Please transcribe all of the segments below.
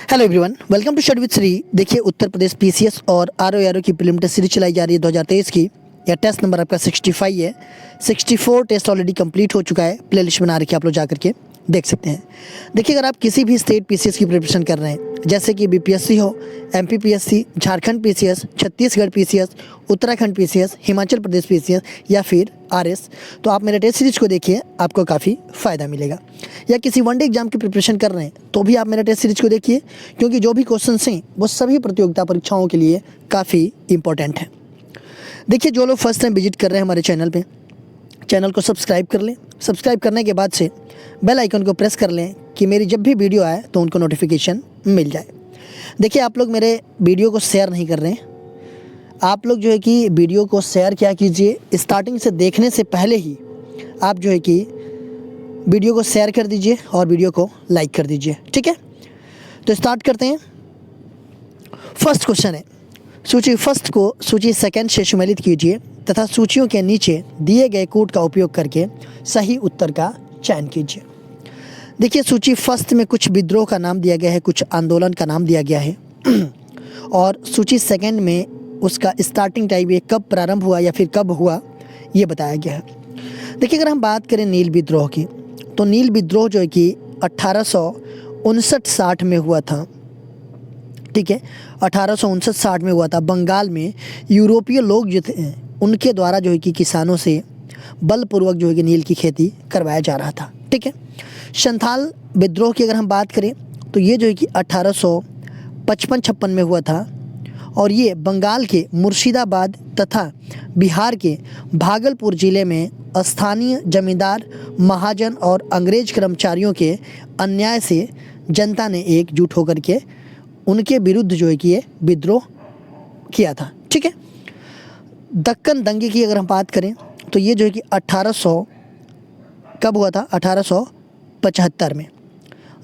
Hello everyone, welcome to study with Shri. देखिए, Uttar Pradesh PCS और RO की प्रीलिम टेस्ट सीरीज चलाई जा रही है 2023 की। यह टेस्ट नंबर आपका 65 है। 64 टेस्ट ऑलरेडी कंप्लीट हो चुका है। प्ले लिस्ट बना रखी है, आप लोग जा करके देख सकते हैं। देखिए, अगर आप किसी भी स्टेट पीसीएस की प्रिपरेशन कर रहे हैं, जैसे कि बीपीएससी हो, MPPSC, Jharkhand PCS, Chhattisgarh PCS, Uttarakhand PCS, Himachal Pradesh PCS या फिर आरएस, तो आप मेरे टेस्ट सीरीज को देखिए, आपको काफ़ी फ़ायदा मिलेगा। या किसी वनडे एग्जाम की प्रिपरेशन कर रहे हैं तो भी आप मेरे टेस्ट सीरीज को देखिए, क्योंकि जो भी क्वेश्चंस हैं वो सभी प्रतियोगिता परीक्षाओं के लिए काफ़ी इंपॉर्टेंट हैं। देखिए, जो लोग फर्स्ट टाइम विजिट कर रहे हैं हमारे चैनल पे, चैनल को सब्सक्राइब कर लें। सब्सक्राइब करने के बाद से बेल आइकन को प्रेस कर लें कि मेरी जब भी वीडियो आए तो उनको नोटिफिकेशन मिल जाए। देखिए, आप लोग मेरे वीडियो को शेयर नहीं कर रहे हैं। आप लोग जो है कि वीडियो को शेयर क्या कीजिए, स्टार्टिंग से देखने से पहले ही आप जो है कि वीडियो को शेयर कर दीजिए और वीडियो को लाइक कर दीजिए, ठीक है। तो स्टार्ट करते हैं। फर्स्ट क्वेश्चन है, सूची फर्स्ट को सूची सेकंड से सम्मिलित कीजिए तथा सूचियों के नीचे दिए गए कोड का उपयोग करके सही उत्तर का चयन कीजिए। देखिए, सूची फर्स्ट में कुछ विद्रोह का नाम दिया गया है, कुछ आंदोलन का नाम दिया गया है और सूची सेकंड में उसका स्टार्टिंग टाइम ये कब प्रारंभ हुआ या फिर कब हुआ ये बताया गया है। देखिए, अगर हम बात करें नील विद्रोह की, तो नील विद्रोह जो है कि 1859-60 में हुआ था, ठीक है। 1859-60 में हुआ था। बंगाल में यूरोपीय लोग जो थे उनके द्वारा जो है कि किसानों से बलपूर्वक जो है कि नील की खेती करवाया जा रहा था, ठीक है। संथाल विद्रोह की अगर हम बात करें तो ये जो है कि 1855-56 में हुआ था और ये बंगाल के मुर्शिदाबाद तथा बिहार के भागलपुर ज़िले में स्थानीय जमींदार, महाजन और अंग्रेज कर्मचारियों के अन्याय से जनता ने एकजुट होकर के उनके विरुद्ध जो है कि ये विद्रोह किया था, ठीक है। दक्कन दंगे की अगर हम बात करें तो ये जो है कि 1800 कब हुआ था, 1875 में।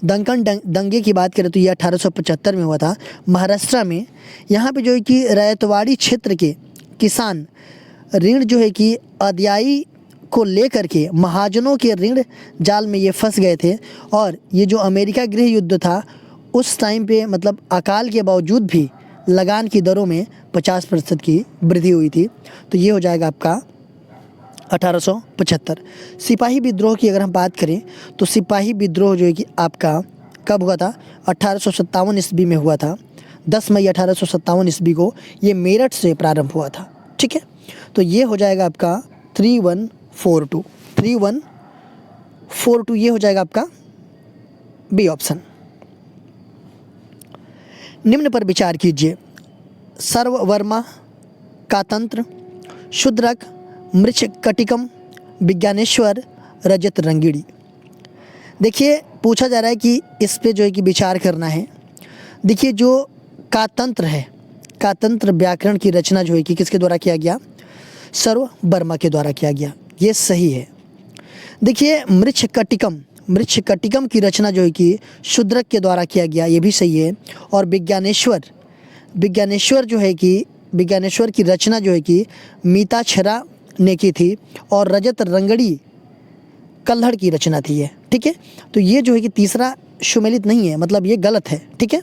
दक्कन दंगे की बात करें तो ये 1875 में हुआ था महाराष्ट्र में। यहाँ पे जो है कि रैयतवाड़ी क्षेत्र के किसान ऋण जो है कि अदायगी को लेकर के महाजनों के ऋण जाल में ये फंस गए थे और ये जो अमेरिका गृह युद्ध था उस टाइम पे मतलब अकाल के बावजूद भी लगान की दरों में 50% की वृद्धि हुई थी। तो ये हो जाएगा आपका 1875। सिपाही विद्रोह की अगर हम बात करें तो सिपाही विद्रोह जो है कि आपका कब हुआ था, 1857 ईस्वी में हुआ था। 10 मई 1857 ईस्वी को ये मेरठ से प्रारंभ हुआ था, ठीक है। तो ये हो जाएगा आपका 3142 ये हो जाएगा आपका बी ऑप्शन। निम्न पर विचार कीजिए। सर्ववर्मा का तंत्र, शूद्रक, मृच्छकटिकम, विज्ञानेश्वर, रजत रंगिणी। देखिए, पूछा जा रहा है कि इस पे जो है कि विचार करना है। देखिए, जो कातंत्र है, कातंत्र व्याकरण की रचना जो है कि किसके द्वारा किया गया, सर्ववर्मा के द्वारा किया गया, ये सही है। देखिए, मृच्छकटिकम की रचना जो है कि शूद्रक के द्वारा किया गया, ये भी सही है। और विज्ञानेश्वर जो है कि विज्ञानेश्वर की रचना जो है कि मीताक्षरा ने की थी और रजत रंगड़ी कल्हड़ की रचना थी ये, ठीक है। तो ये जो है कि तीसरा सुमेलित नहीं है, मतलब ये गलत है, ठीक है।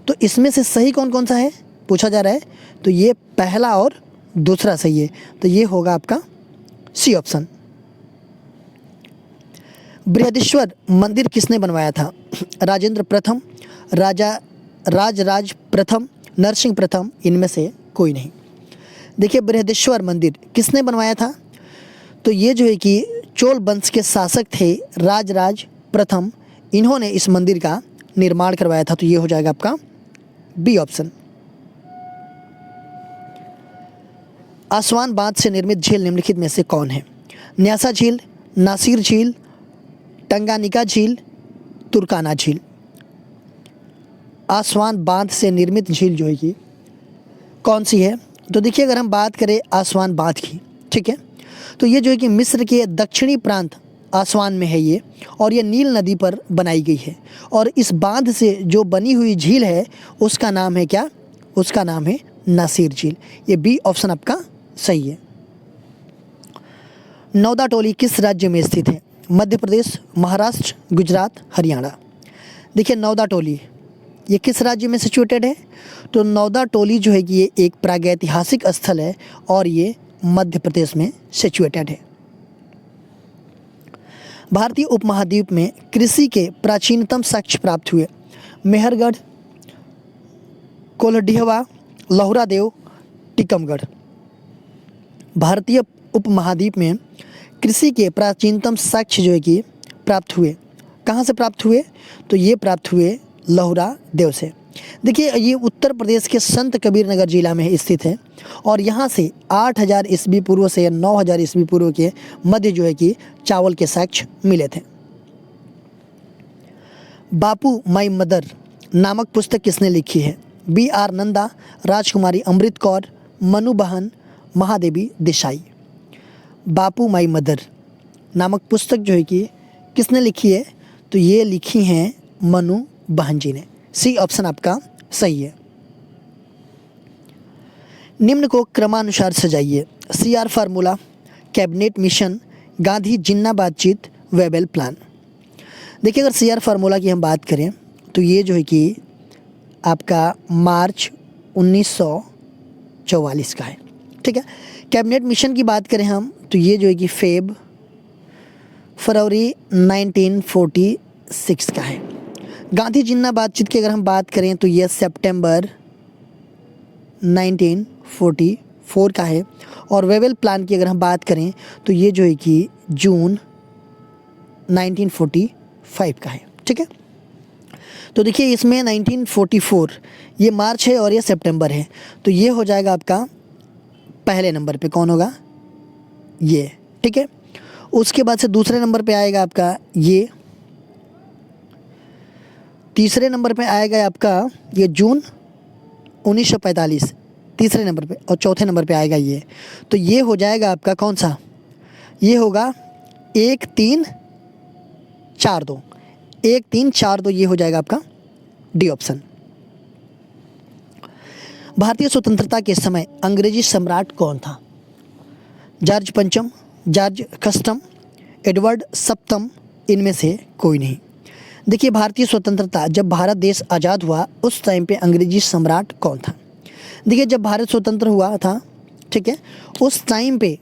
तो इसमें से सही कौन कौन सा है पूछा जा रहा है, तो ये पहला और दूसरा सही है। तो ये होगा आपका सी ऑप्शन। बृहदेश्वर मंदिर किसने बनवाया था? राजेंद्र प्रथम, राजराज प्रथम, नरसिंह प्रथम, इनमें से कोई नहीं। देखिए, बृहदेश्वर मंदिर किसने बनवाया था? तो ये जो है कि चोल वंश के शासक थे राजराज प्रथम, इन्होंने इस मंदिर का निर्माण करवाया था। तो ये हो जाएगा आपका बी ऑप्शन। आसवान बांध से निर्मित झील निम्नलिखित में से कौन है? न्यासा झील, नासिर झील, टंगानिका झील, तुर्काना झील। आसवान बांध से निर्मित झील जो है कि कौन सी है? तो देखिए, अगर हम बात करें आसवान बांध की, ठीक है, तो ये जो है कि मिस्र के दक्षिणी प्रांत आसवान में है ये, और ये नील नदी पर बनाई गई है। और इस बांध से जो बनी हुई झील है उसका नाम है क्या? उसका नाम है नासिर झील। ये बी ऑप्शन आपका सही है। नौदा टोली किस राज्य में स्थित है? मध्य प्रदेश, महाराष्ट्र, गुजरात, हरियाणा। देखिए, नौदा टोली ये किस राज्य में सिचुएटेड है? तो नौदा टोली जो है कि ये एक प्रागैतिहासिक स्थल है और ये मध्य प्रदेश में सिचुएटेड है। भारतीय उपमहाद्वीप में कृषि के प्राचीनतम साक्ष्य प्राप्त हुए। मेहरगढ़, कोल्हडिहवा, लोहरादेव, टीकमगढ़। भारतीय उपमहाद्वीप में कृषि के प्राचीनतम साक्ष्य जो है कि प्राप्त हुए, कहाँ से प्राप्त हुए? तो ये प्राप्त हुए लोहरादेव से। देखिए ये उत्तर प्रदेश के संत कबीर नगर जिला में स्थित है और यहाँ से 8000 ईस्वी पूर्व से 9000 ईस्वी पूर्व के मध्य जो है कि चावल के साक्ष्य मिले थे। बापू माई मदर नामक पुस्तक किसने लिखी है? B.R. नंदा, राजकुमारी अमृत कौर, मनु बहन, महादेवी देसाई। बापू माई मदर नामक पुस्तक जो है कि किसने लिखी है? तो ये लिखी हैं मनु बहन जी ने। सी ऑप्शन आपका सही है। निम्न को क्रमानुसार सजाइए। CR formula, cabinet mission, Gandhi Jinnah बातचीत, वेबल प्लान। देखिए अगर CR फार्मूला की हम बात करें तो ये जो है कि आपका मार्च 1944 का है, ठीक है। कैबिनेट मिशन की बात करें हम तो ये जो है कि फरवरी 1946 का है। गांधी जिन्ना बातचीत की अगर हम बात करें तो ये सितंबर 1944 का है और वेबल प्लान की अगर हम बात करें तो ये जो है कि जून 1945 का है, ठीक है। तो देखिए इसमें 1944 ये मार्च है और ये सितंबर है, तो ये हो जाएगा आपका पहले नंबर पे। कौन होगा? ये, ठीक है। उसके बाद से दूसरे नंबर पे आएगा आपका ये, तीसरे नंबर पे आएगा आपका ये जून 1945 तीसरे नंबर पे, और चौथे नंबर पे आएगा ये। तो ये हो जाएगा आपका कौन सा? ये होगा 1342, 1342 ये हो जाएगा आपका डी ऑप्शन। भारतीय स्वतंत्रता के समय अंग्रेजी सम्राट कौन था? जॉर्ज पंचम, जॉर्ज कस्टम, एडवर्ड सप्तम, इनमें से कोई नहीं। देखिए भारतीय स्वतंत्रता, जब भारत देश आज़ाद हुआ उस टाइम पे अंग्रेजी सम्राट कौन था? देखिए जब भारत स्वतंत्र हुआ था, ठीक है, उस टाइम पे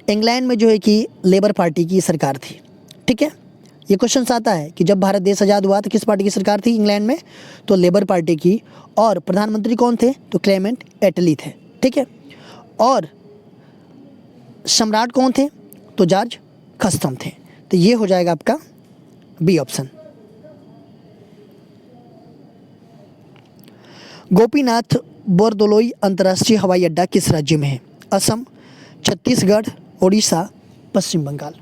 इंग्लैंड में जो है कि लेबर पार्टी की सरकार थी, ठीक है। ये क्वेश्चन आता है कि जब भारत देश आज़ाद हुआ तो किस पार्टी की सरकार थी इंग्लैंड में? तो लेबर पार्टी की। और प्रधानमंत्री कौन थे? तो क्लेमेंट एटली थे, ठीक है। और सम्राट कौन थे? तो जॉर्ज कस्टम थे। तो ये हो जाएगा आपका बी ऑप्शन। गोपीनाथ बोरदोलोई अंतर्राष्ट्रीय हवाई अड्डा किस राज्य में है? असम, छत्तीसगढ़, उड़ीसा, पश्चिम बंगाल।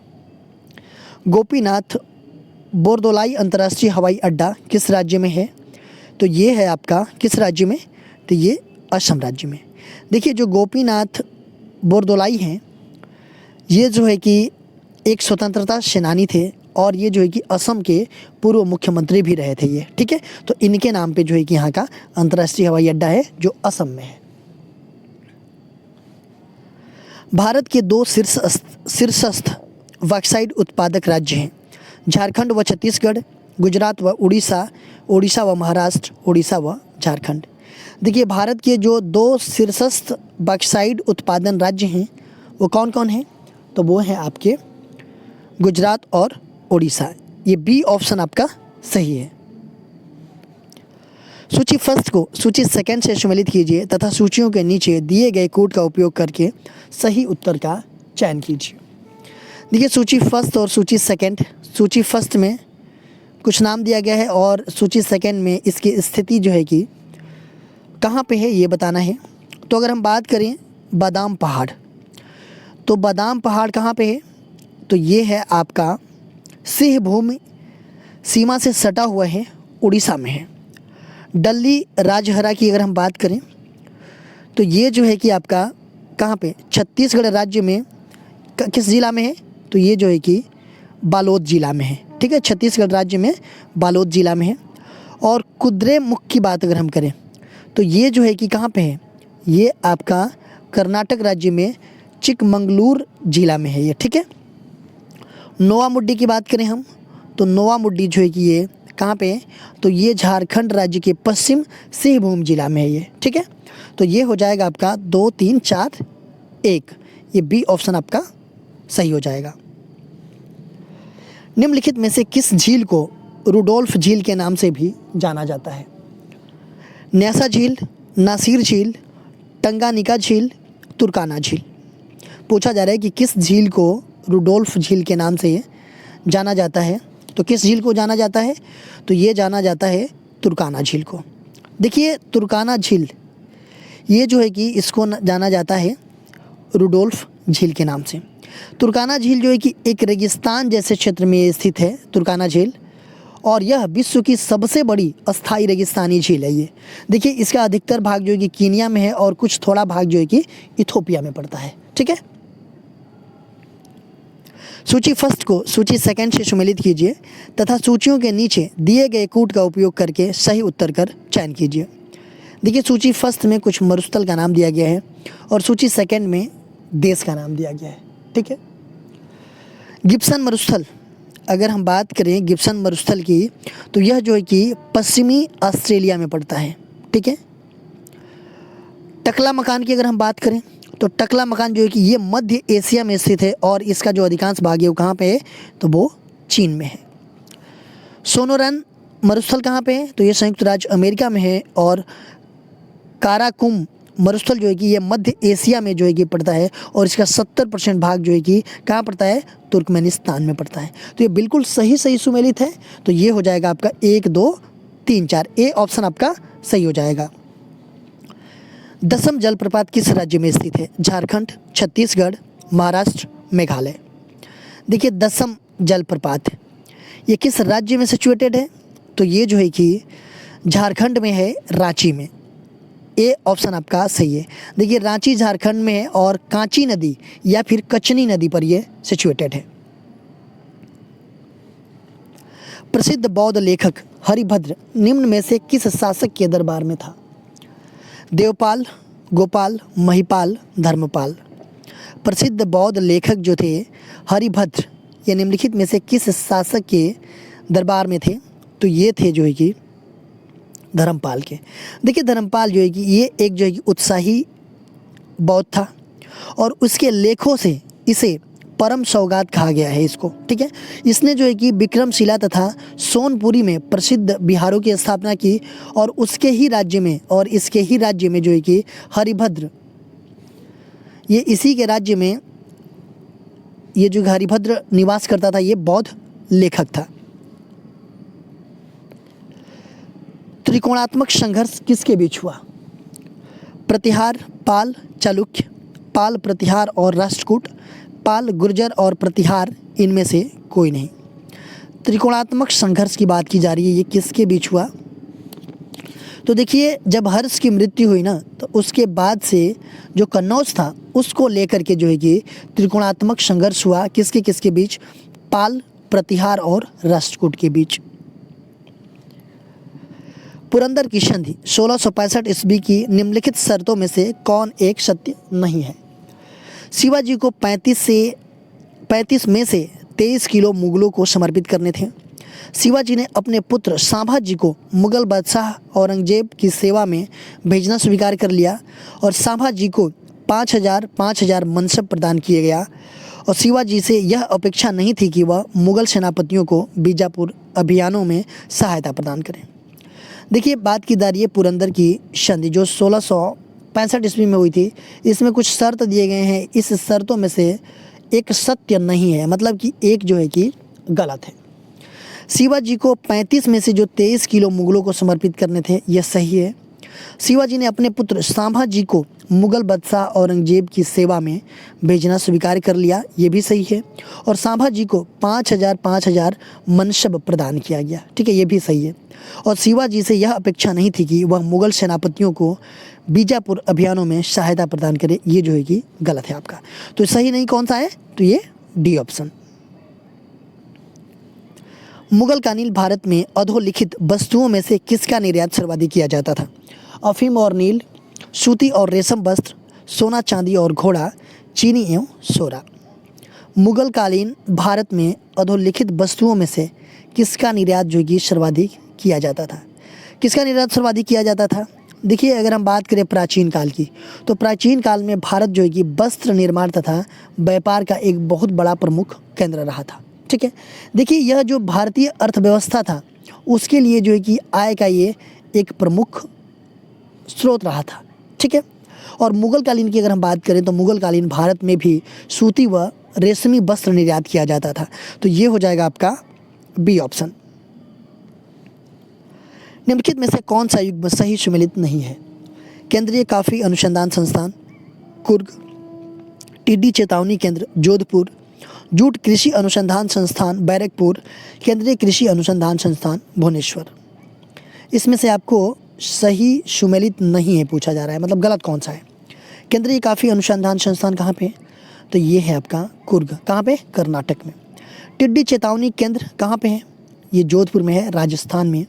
गोपीनाथ बोरदोलाई अंतर्राष्ट्रीय हवाई अड्डा किस राज्य में है? तो ये है आपका किस राज्य में? तो ये असम राज्य में। देखिए जो गोपीनाथ बोरदोलाई हैं ये जो है कि एक स्वतंत्रता सेनानी थे और ये जो है कि असम के पूर्व मुख्यमंत्री भी रहे थे ये, ठीक है। तो इनके नाम पे जो है कि यहाँ का अंतर्राष्ट्रीय हवाई अड्डा है जो असम में है। भारत के दो शीर्षस्थ बॉक्साइट उत्पादक राज्य हैं, झारखंड व छत्तीसगढ़, गुजरात व उड़ीसा, उड़ीसा व महाराष्ट्र, उड़ीसा व झारखंड। देखिए भारत के जो दो शीर्षस्थ बॉक्साइट उत्पादन राज्य हैं वो कौन कौन हैं? तो वो हैं आपके गुजरात और उड़ीसा। ये बी ऑप्शन आपका सही है। सूची फर्स्ट को सूची सेकंड से सम्मिलित कीजिए तथा सूचियों के नीचे दिए गए कोड का उपयोग करके सही उत्तर का चयन कीजिए। देखिए सूची फर्स्ट और सूची सेकंड, सूची फर्स्ट में कुछ नाम दिया गया है और सूची सेकंड में इसकी स्थिति जो है कि कहाँ पे है ये बताना है। तो अगर हम बात करें बादाम पहाड़, तो बादाम पहाड़ कहाँ पे है? तो ये है आपका सिंह भूमि सीमा से सटा हुआ है, उड़ीसा में है। डल्ली राजहरा की अगर हम बात करें तो ये जो है कि आपका कहाँ पे? छत्तीसगढ़ राज्य में किस ज़िला में है? तो ये जो है कि बालोद ज़िला में है, ठीक है। छत्तीसगढ़ राज्य में बालोद ज़िला में है। और कुद्रेमुख की बात अगर हम करें तो ये जो है कि कहाँ पे है? ये आपका कर्नाटक राज्य में चिकमंगलूर ज़िला में है ये, ठीक है। नोवा मुड्डी की बात करें हम तो नोवा मुड्डी जो है कि ये कहाँ पे है? तो ये झारखंड राज्य के पश्चिम सिंहभूम जिला में है ये, ठीक है। तो ये हो जाएगा आपका 2, 3, 4, 1, ये बी ऑप्शन आपका सही हो जाएगा। निम्नलिखित में से किस झील को रुडोल्फ झील के नाम से भी जाना जाता है? न्यासा झील, नासिर झील, टंगानिका झील, तुर्काना झील। पूछा जा रहा है कि किस झील को रुडोल्फ झील के नाम से जाना जाता है। तो किस झील को जाना जाता है? तो ये जाना जाता है तुर्काना झील को। देखिए तुर्काना झील ये जो है कि इसको जाना जाता है रुडोल्फ झील के नाम से। तुर्काना झील जो है कि एक रेगिस्तान जैसे क्षेत्र में स्थित है तुर्काना झील, और यह विश्व की सबसे बड़ी अस्थाई रेगिस्तानी झील है ये। देखिए इसका अधिकतर भाग जो है कि कीनिया में है और कुछ थोड़ा भाग जो है कि इथोपिया में पड़ता है, ठीक है। सूची फर्स्ट को सूची सेकंड से सुमेलित कीजिए तथा सूचियों के नीचे दिए गए कूट का उपयोग करके सही उत्तर कर चयन कीजिए। देखिए सूची फर्स्ट में कुछ मरुस्थल का नाम दिया गया है और सूची सेकंड में देश का नाम दिया गया है, ठीक है। गिब्सन मरुस्थल, अगर हम बात करें गिब्सन मरुस्थल की, तो यह जो है कि पश्चिमी ऑस्ट्रेलिया में पड़ता है, ठीक है। टकला मकान की अगर हम बात करें तो टकला मकान जो है कि ये मध्य एशिया में स्थित है और इसका जो अधिकांश भाग है वो कहाँ पे है? तो वो चीन में है। सोनोरन मरुस्थल कहाँ पे है? तो ये संयुक्त राज्य अमेरिका में है। और काराकुम मरुस्थल जो है कि ये मध्य एशिया में जो है कि पड़ता है और इसका 70% भाग जो है कि कहाँ पड़ता है? तुर्कमेनिस्तान में पड़ता है। तो ये बिल्कुल सही सुमेलित है। तो ये हो जाएगा आपका 1, 2, 3, 4, ए ऑप्शन आपका सही हो जाएगा। दसम जलप्रपात किस राज्य में स्थित है? झारखंड, छत्तीसगढ़, महाराष्ट्र, मेघालय। देखिए दसम जलप्रपात ये किस राज्य में सिचुएटेड है? तो ये जो है कि झारखंड में है, रांची में। ए ऑप्शन आपका सही है। देखिए रांची झारखंड में है और कांची नदी या फिर कचनी नदी पर ये सिचुएटेड है। प्रसिद्ध बौद्ध लेखक हरिभद्र निम्न में से किस शासक के दरबार में था? देवपाल, गोपाल, महिपाल, धर्मपाल। प्रसिद्ध बौद्ध लेखक जो थे हरिभद्र, ये निम्नलिखित में से किस शासक के दरबार में थे? तो ये थे जो है कि धर्मपाल के। देखिए धर्मपाल जो है कि ये एक जो है कि उत्साही बौद्ध था और उसके लेखों से इसे परम सौगात कहा गया है इसको, ठीक है। इसने जो है कि विक्रमशिला तथा सोनपुरी में प्रसिद्ध बिहारों की स्थापना की और उसके ही राज्य में और इसके ही राज्य में जो है कि हरिभद्र, ये इसी के राज्य में ये जो हरिभद्र निवास करता था, ये बौद्ध लेखक था। त्रिकोणात्मक संघर्ष किसके बीच हुआ? प्रतिहार, पाल, चालुक्य, पाल, प्रतिहार और राष्ट्रकूट, पाल, गुर्जर और प्रतिहार, इनमें से कोई नहीं। त्रिकोणात्मक संघर्ष की बात की जा रही है, ये किसके बीच हुआ? तो देखिए जब हर्ष की मृत्यु हुई ना, तो उसके बाद से जो कन्नौज था उसको लेकर के जो है कि त्रिकोणात्मक संघर्ष हुआ। किसके किसके बीच? पाल, प्रतिहार और राष्ट्रकूट के बीच। पुरंदर की संधि 1665 ईस्वी की निम्नलिखित शर्तों में से कौन एक सत्य नहीं है? शिवाजी को 35 में से 23 किलो मुगलों को समर्पित करने थे। शिवाजी ने अपने पुत्र सांभाजी को मुगल बादशाह औरंगजेब की सेवा में भेजना स्वीकार कर लिया और सांभाजी को 5,000 मनसब प्रदान किए गया और शिवाजी से यह अपेक्षा नहीं थी कि वह मुगल सेनापतियों को बीजापुर अभियानों में सहायता प्रदान करें। देखिए बात की जा रही है पुरंदर की संधि जो 1665 ईस्वी में हुई थी। इसमें कुछ शर्त दिए गए हैं, इस शर्तों में से एक सत्य नहीं है, मतलब कि एक जो है कि गलत है। शिवाजी को 35 में से जो 23 किलो मुगलों को समर्पित करने थे, यह सही है। शिवाजी ने अपने पुत्र सांभाजी को मुगल बादशाह औरंगजेब की सेवा में भेजना स्वीकार कर लिया, ये भी सही है। और सांभाजी को 5,000 मनसब प्रदान किया गया, ठीक है, ये भी सही है। और शिवाजी से यह अपेक्षा नहीं थी कि वह मुगल सेनापतियों को बीजापुर अभियानों में सहायता प्रदान करे, ये जो है कि गलत है आपका। तो सही नहीं कौन सा है? तो ये डी ऑप्शन। मुगल कालीन भारत में अधोलिखित वस्तुओं में से किसका निर्यात सर्वाधिक किया जाता था? अफीम और नील, सूती और रेशम वस्त्र, सोना चांदी और घोड़ा, चीनी एवं सोरा। मुगल कालीन भारत में अधोलिखित वस्तुओं में से किसका निर्यात जो है कि सर्वाधिक किया जाता था? किसका निर्यात सर्वाधिक किया जाता था? देखिए, अगर हम बात करें प्राचीन काल की, तो प्राचीन काल में भारत जो है कि वस्त्र निर्माण तथा व्यापार का एक बहुत बड़ा प्रमुख केंद्र रहा था। ठीक है, देखिए यह जो भारतीय अर्थव्यवस्था था उसके लिए जो है कि आय का ये एक प्रमुख स्रोत रहा था। ठीक है, और मुगल कालीन की अगर हम बात करें तो मुगल कालीन भारत में भी सूती व रेशमी वस्त्र निर्यात किया जाता था। तो ये हो जाएगा आपका बी ऑप्शन। निम्नलिखित में से कौन सा युग्म सही सुमेलित नहीं है? केंद्रीय कॉफी अनुसंधान संस्थान कुर्ग, टिड्डी चेतावनी केंद्र जोधपुर, जूट कृषि अनुसंधान संस्थान बैरकपुर, केंद्रीय कृषि अनुसंधान संस्थान भुवनेश्वर। इसमें से आपको सही सुमेलित नहीं है पूछा जा रहा है, मतलब गलत कौन सा है? केंद्रीय कॉफी अनुसंधान संस्थान कहाँ पे? तो ये है आपका कुर्ग। कहाँ पे? कर्नाटक में। टिड्डी चेतावनी केंद्र कहाँ पे है? ये जोधपुर में है, राजस्थान में।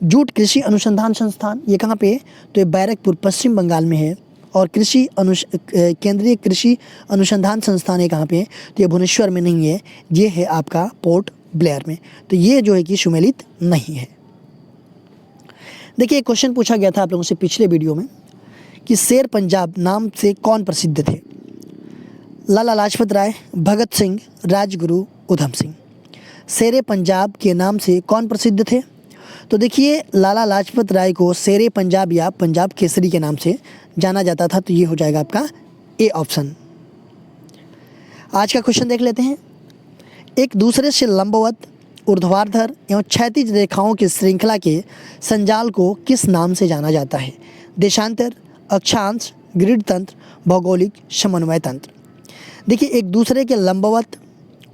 जूट कृषि अनुसंधान संस्थान ये कहाँ पे है? तो ये बैरकपुर पश्चिम बंगाल में है। और केंद्रीय कृषि अनुसंधान संस्थान है कहाँ पे है? तो ये भुवनेश्वर में नहीं है, ये है आपका पोर्ट ब्लेयर में। तो ये जो है कि सुमेलित नहीं है। देखिए, एक क्वेश्चन पूछा गया था आप लोगों से पिछले वीडियो में कि शेर पंजाब नाम से कौन प्रसिद्ध थे? लाला लाजपत राय, भगत सिंह, राजगुरु, उधम सिंह। शेरे पंजाब के नाम से कौन प्रसिद्ध थे? तो देखिए, लाला लाजपत राय को शेरे पंजाब या पंजाब केसरी के नाम से जाना जाता था। तो ये हो जाएगा आपका ए ऑप्शन। आज का क्वेश्चन देख लेते हैं। एक दूसरे से लंबवत, ऊर्ध्वाधर एवं क्षैतिज रेखाओं की श्रृंखला के संजाल को किस नाम से जाना जाता है? देशांतर, अक्षांश, ग्रिड तंत्र, भौगोलिक समन्वय तंत्र। देखिए, एक दूसरे के लंबवत,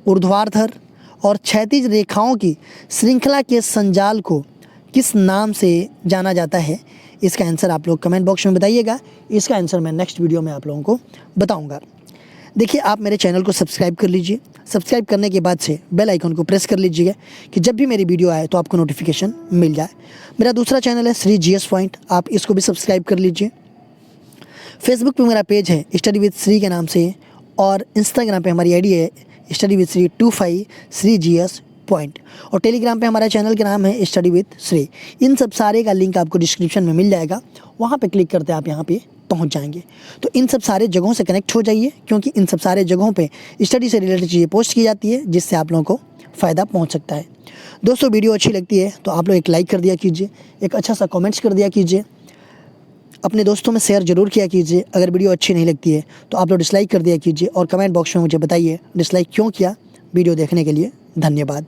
ऊर्ध्वाधर और क्षैतिज रेखाओं की श्रृंखला के संजाल को किस नाम से जाना जाता है? इसका आंसर आप लोग कमेंट बॉक्स में बताइएगा। इसका आंसर मैं नेक्स्ट वीडियो में आप लोगों को बताऊंगा। देखिए, आप मेरे चैनल को सब्सक्राइब कर लीजिए। सब्सक्राइब करने के बाद से बेल आइकन को प्रेस कर लीजिएगा कि जब भी मेरी वीडियो आए तो आपको नोटिफिकेशन मिल जाए। मेरा दूसरा चैनल है श्री जीएस पॉइंट, आप इसको भी सब्सक्राइब कर लीजिए। फेसबुक पे मेरा पेज है स्टडी विद श्री के नाम से, और इंस्टाग्राम पे हमारी आईडी है study with Shri 25 Shri GS point, और टेलीग्राम पे हमारा चैनल का नाम है स्टडी विद श्री। इन सब सारे का लिंक आपको डिस्क्रिप्शन में मिल जाएगा, वहाँ पे क्लिक करते आप यहाँ पे पहुँच जाएंगे। तो इन सब सारे जगहों से कनेक्ट हो जाइए, क्योंकि इन सब सारे जगहों पे स्टडी से रिलेटेड चीज़ें पोस्ट की जाती है, जिससे आप लोगों को फ़ायदा पहुँच सकता है। दोस्तों, वीडियो अच्छी लगती है तो आप लोग एक लाइक कर दिया कीजिए, एक अच्छा सा कॉमेंट्स कर दिया कीजिए, अपने दोस्तों में शेयर जरूर किया कीजिए। अगर वीडियो अच्छी नहीं लगती है तो आप लोग डिसलाइक कर दिया कीजिए, और कमेंट बॉक्स में मुझे बताइए डिसलाइक क्यों किया। वीडियो देखने के लिए धन्यवाद।